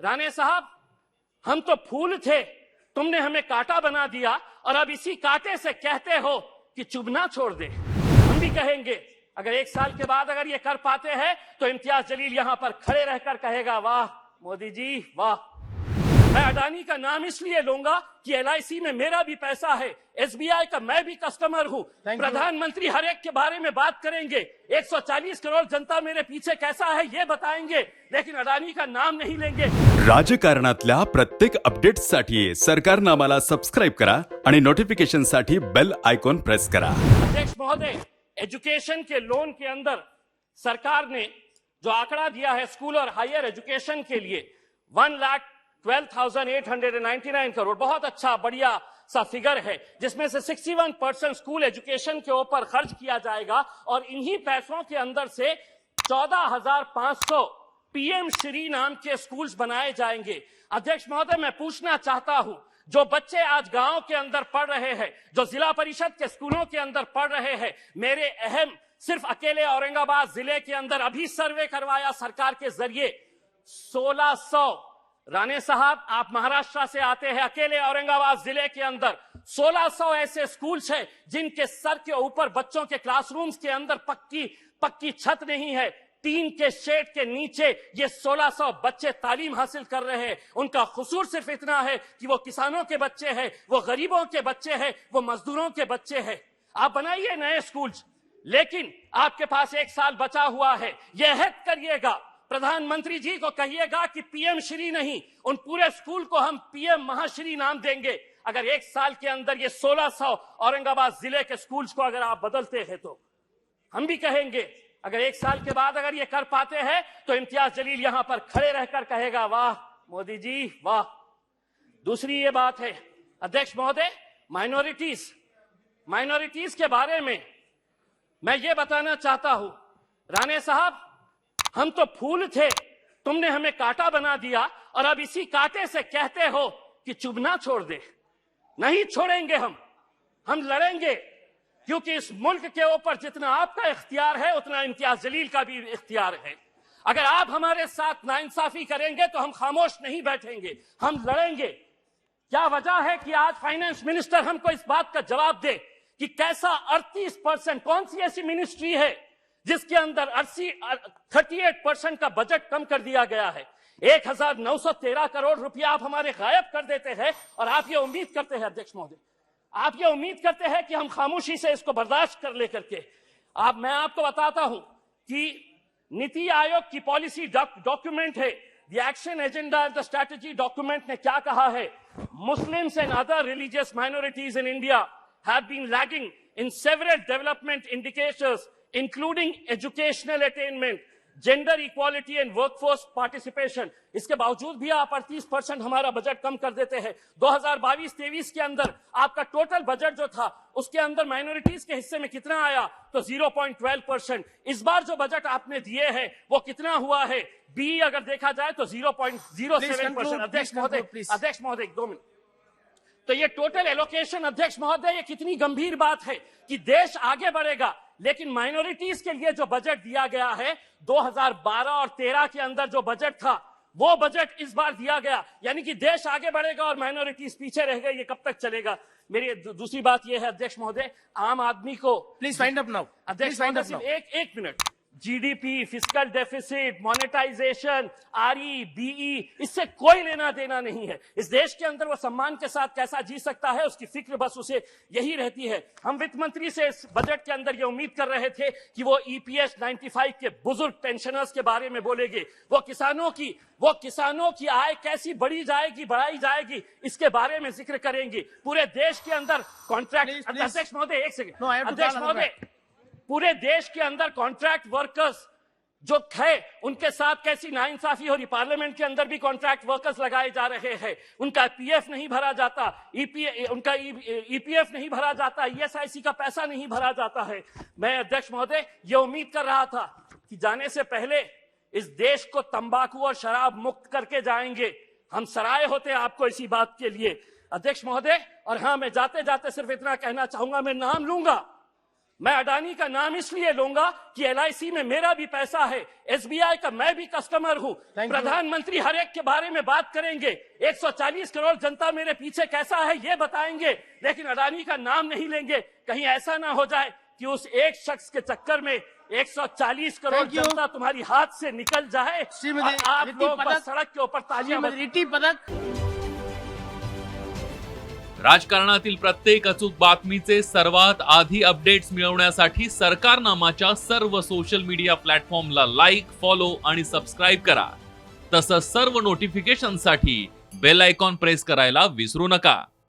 राणे साहब, हम तो फूल थे, तुमने हमें कांटा बना दिया और अब इसी कांटे से कहते हो कि चुभना छोड़ दे। हम भी कहेंगे, अगर 1 साल के बाद अगर ये कर पाते हैं तो इम्तियाज जलील यहां पर खड़े रहकर कहेगा, वाह मोदी जी वाह। मैं अडानी का नाम इसलिए लूंगा कि LIC में मेरा भी पैसा है, SBI का मैं भी कस्टमर हूं। प्रधानमंत्री हर एक के बारे में बात करेंगे, 140 करोड़ जनता मेरे पीछे कैसा है ये बताएंगे, लेकिन अडानी का नाम नहीं लेंगे। राजकारणातल्या प्रत्येक अपडेट्ससाठी सरकारनं आम्हाला सबस्क्राइब करा आणि नोटिफिकेशनसाठी बेल आयकॉन प्रेस करा। अध्यक्ष महोदय, एजुकेशन के लोन के अंदर सरकार ने जो आंकड़ा दिया है स्कूल और हायर एजुकेशन के लिए 1,12,899 करोड़, बहुत अच्छा बढ़िया सा फिगर है, जिसमें से 61% स्कूल एजुकेशन के ऊपर खर्च किया जाएगा और इन्हीं पैसों के अंदर से 14,500 PM श्री नाम के स्कूल्स बनाए जाएंगे। अध्यक्ष महोदय, मैं पूछना चाहता हूं, जो बच्चे आज गांव के अंदर पढ़ रहे हैं, जो जिला परिषद के स्कूलों के अंदर पढ़ रहे हैं, मेरे अहम सिर्फ अकेले औरंगाबाद जिले के अंदर अभी सर्वे करवाया सरकार के जरिए 1600। राणे साहब, आप महाराष्ट्र से आते हैं, अकेले औरंगाबाद जिले के अंदर 1600 ऐसे स्कूल्स हैं जिनके सर के ऊपर बच्चों के क्लासरूम्स के अंदर पक्की छत नहीं है, टीन के शेड के नीचे ये 1600 बच्चे तालीम हासिल कर रहे हैं। उनका कसूर सिर्फ इतना है कि वो किसानों के बच्चे हैं, वो गरीबों के बच्चे हैं, वो मजदूरों के बच्चे हैं। आप बनाइए नए स्कूल्स, लेकिन आपके पास 1 साल बचा हुआ है, यह अहद करिएगा, प्रधानमंत्री जी को कहिएगा कि PM श्री नहीं, उन पूरे स्कूल को हम PM महाश्री नाम देंगे। अगर 1 साल के अंदर ये 1600 औरंगाबाद जिले के स्कूल्स को अगर आप बदलते हैं तो हम भी कहेंगे, अगर 1 साल के बाद अगर ये कर पाते हैं तो इम्तियाज जलील यहां पर खड़े रहकर कहेगा, वाह मोदी जी वाह। दूसरी ये बात है अध्यक्ष महोदय, माइनॉरिटीज के बारे में मैं ये बताना चाहता हूं, राणे साहब, हम तो फूल थे, तुमने हमें कांटा बना दिया और अब इसी कांटे से कहते हो कि चुभना छोड़ दे। नहीं छोड़ेंगे हम लड़ेंगे, क्योंकि इस मुल्क के ऊपर जितना आपका इख्तियार है उतना इम्तियाज जलील का भी इख्तियार है। अगर आप हमारे साथ नाइंसाफी करेंगे तो हम खामोश नहीं बैठेंगे, हम लड़ेंगे। क्या वजह है कि आज फाइनेंस मिनिस्टर हमको इस बात का जवाब दे कि कैसा 38%, कौन सी ऐसी मिनिस्ट्री है जिसके अंदर 38% का बजट कम कर दिया गया है। 1913 करोड़ रुपया आप हमारे गायब कर देते हैं और आप ये उम्मीद करते हैं अध्यक्ष महोदय, आप ये उम्मीद करते हैं कि हम खामोशी से इसको बर्दाश्त कर लेकर के। मैं आपको बताता हूं कि नीति आयोग की पॉलिसी डॉक्यूमेंट है, the action agenda and the strategy document ने क्या कहा है, Muslims and other religious minorities in India have been lagging in several development indicators including educational attainment, gender equality and workforce participation. इसके बावजूद भी आप 38% हमारा बजट कम कर देते हैं। 2022-23 के अंदर आपका टोटल बजट जो था उसके अंदर माइनॉरिटीज के हिस्से में कितना आया, तो 0.12%। इस बार जो बजट आपने दिए हैं वो कितना हुआ है, बी अगर देखा जाए तो 0.07%। अध्यक्ष महोदय 2 मिनट। तो ये टोटल एलोकेशन अध्यक्ष महोदय, ये कितनी गंभीर बात है कि देश आगे बढ़ेगा, लेकिन माइनॉरिटीज के लिए जो बजट दिया गया है 2012 और 13 के अंदर जो बजट था वो बजट इस बार दिया गया, यानी कि देश आगे बढ़ेगा और माइनॉरिटीज पीछे रह गए। ये कब तक चलेगा? मेरी दूसरी बात यह है अध्यक्ष महोदय, आम आदमी को प्लीज फाइंड अप नाउ, अध्यक्ष महोदय एक मिनट, GDP, fiscal deficit, monetisation, RE, BE, इससे कोई लेना देना नहीं है। इस देश के अंदर वो सम्मान के साथ कैसा जी सकता है उसकी फिक्र बस उसे यही रहती है। हम वित्त मंत्री से इस बजट के अंदर ये उम्मीद कर रहे थे कि वो EPS 95 के बुजुर्ग पेंशनर्स के बारे में बोलेंगे, वो किसानों की आय कैसी बढ़ाई जाएगी इसके बारे में जिक्र करेंगे। पूरे देश के अंदर कॉन्ट्रैक्ट, अध्यक्ष महोदय एक सेकंड, अध्यक्ष महोदय, पूरे देश के अंदर कॉन्ट्रैक्ट वर्कर्स जो है उनके साथ कैसी नाइंसाफी हो रही। पार्लियामेंट के अंदर भी कॉन्ट्रैक्ट वर्कर्स लगाए जा रहे हैं, उनका PF नहीं भरा जाता, उनका EPF नहीं भरा जाता, ESIC का पैसा नहीं भरा जाता है। मैं अध्यक्ष महोदय ये उम्मीद कर रहा था कि जाने से पहले इस देश को तंबाकू और शराब मुक्त करके जाएंगे। हम सराय होते आपको इसी बात के लिए अध्यक्ष महोदय। और हाँ, मैं जाते जाते सिर्फ इतना कहना चाहूंगा, मैं नाम लूंगा, मैं अडानी का नाम इसलिए लूंगा कि LIC में मेरा भी पैसा है, SBI का मैं भी कस्टमर हूं। प्रधानमंत्री हर एक के बारे में बात करेंगे, 140 करोड़ जनता मेरे पीछे कैसा है ये बताएंगे, लेकिन अडानी का नाम नहीं लेंगे। कहीं ऐसा ना हो जाए कि उस एक शख्स के चक्कर में 140 करोड़ जनता तुम्हारी हाथ से निकल जाए और आप लोग बस सड़क के ऊपर तालियां राजकारणातील प्रत्येक अचूक बातमीचे सर्वात आधी अपडेट्स मिळवण्यासाठी सरकारनामाच्या सर्व सोशल मीडिया प्लॅटफॉर्मला लाईक, फॉलो आणि सबस्क्राईब करा। तसंच सर्व नोटिफिकेशनसाठी बेल आयकॉन प्रेस करायला विसरू नका।